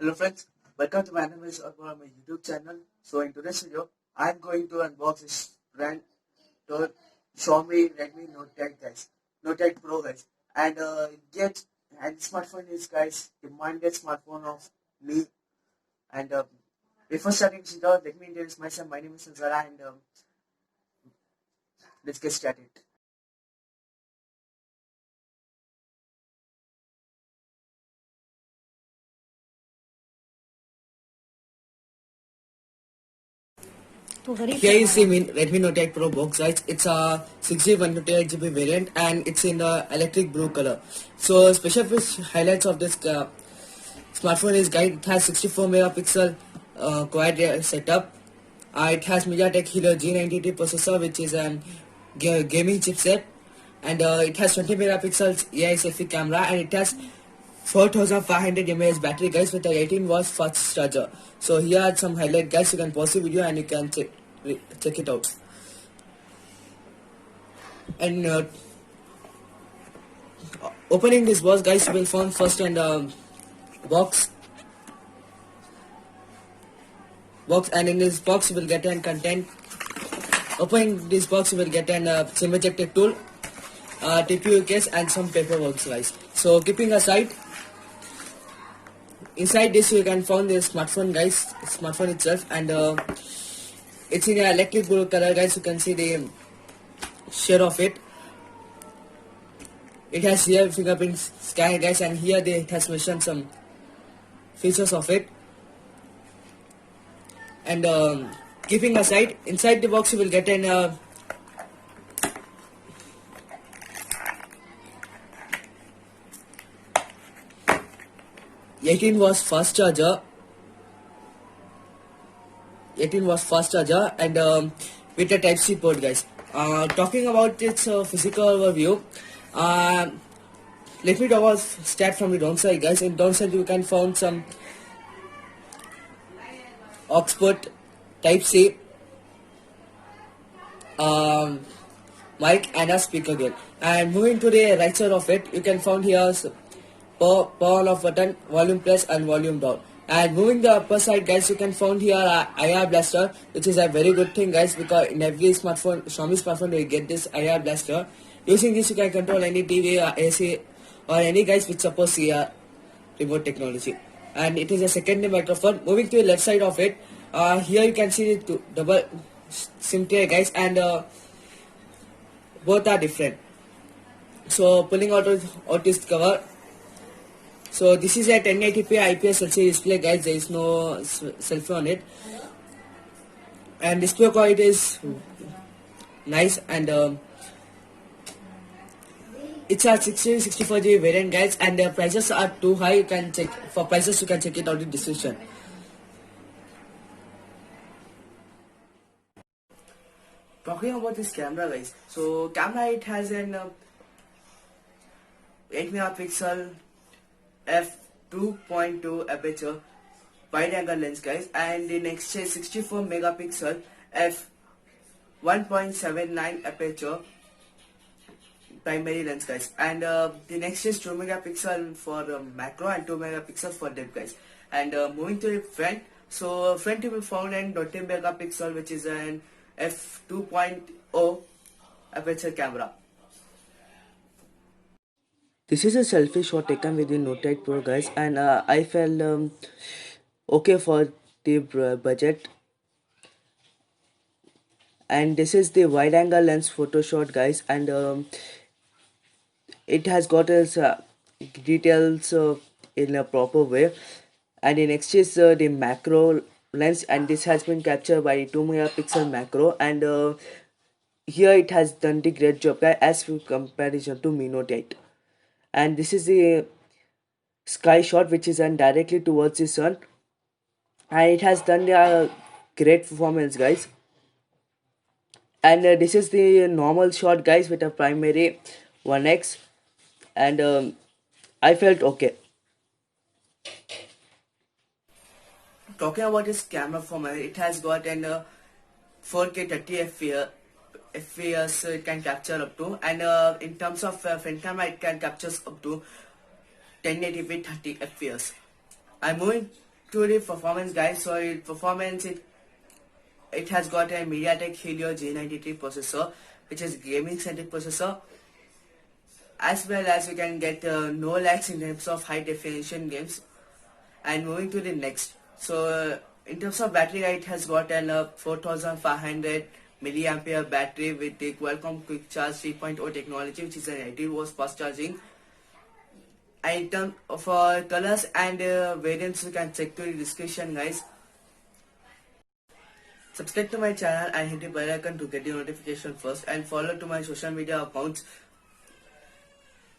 Hello friends, welcome to my animals on my YouTube channel. So in today's video, I'm going to unbox this brand called Xiaomi Redmi Note 10 guys, Note 10 Pro guys, and yet and smartphone is guys demanded smartphone of me. And before starting this video, let me introduce myself. My name is Zara, and let's get started. Here you see Redmi Note 8 Pro box, guys. It's a 6GB 128GB variant and it's in the electric blue color. So special highlights of this smartphone is guys, it has 64 megapixel quad setup. It has MediaTek Helio G93 processor, which is an gaming chipset, and it has 20 megapixels AI selfie camera, and it has 4500 mAh battery guys with a 18 watts fast charger. So here are some highlight guys. You can pause the video and you can check it out. And opening this box guys, you will find first and box, and in this box you will get an content. Opening this box you will get an SIM ejector tool, TPU case, and some paperwork guys. So keeping aside, inside this you can find the smartphone guys, smartphone itself, and it's in an electric blue color guys. You can see the shade of it. It has here fingerprint scanner guys, and here it has mentioned some features of it. And keeping aside, inside the box you will get an 18 watts fast charger, and with a Type C port guys. Talking about its physical overview, let me start from the downside guys. In downside you can find some aux port, Type C, mic, and a speaker again. And moving to the right side of it, you can find here power on off button, volume plus and volume down. And moving the upper side guys, you can find here IR blaster, which is a very good thing guys, because in every smartphone, Xiaomi smartphone, you get this IR blaster. Using this you can control any TV, AC, or any guys which supports remote technology. And it is a secondary microphone. Moving to the left side of it, here you can see the double SIM tray guys, and both are different. So pulling out this cover. So this is a 1080p IPS LCD display guys. There is no selfie on it, and display quality is nice, and it's a 64GB variant guys, and the prices are too high. You can check for prices, you can check it out in the description. Talking about this camera guys, so camera, it has an 8 megapixel f2.2 aperture wide angle lens guys, and the next is 64 megapixel f1.79 aperture primary lens guys, and the next is 2 megapixel for macro and 2 megapixel for depth guys. And moving to the front, so front you will find an 20 megapixel, which is an f2.0 aperture camera. This is a selfie shot taken with the Note 8 Pro guys, and I felt okay for the budget. And this is the wide angle lens photo shot guys, and it has got its details in a proper way. And the next is the macro lens, and this has been captured by 2 megapixel macro, and here it has done the great job guys as in comparison to Mi Note 8. And this is the sky shot, which is done directly towards the sun, and it has done a great performance guys. And this is the normal shot guys with a primary 1x, and I felt okay. Talking about this camera performance, it has got an 4K 30 FPS it can capture up to, and in terms of front camera, it can capture up to 1080p 30 FPS. I'm moving to the performance, guys. So it has got a MediaTek Helio G93 processor, which is gaming centric processor, as well as you can get no lags in terms of high definition games. And moving to the next, so in terms of battery, it has got an 4500 milliampere battery with the Qualcomm Quick Charge 3.0 technology, which is an 80 watts fast charging. And in terms of colors and variants, you can check to the description, guys. Subscribe to my channel and hit the bell icon to get the notification first, and follow to my social media accounts.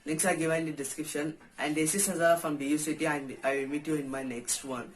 Links are given in the description. And this is Hazara from DU City, and I will meet you in my next one.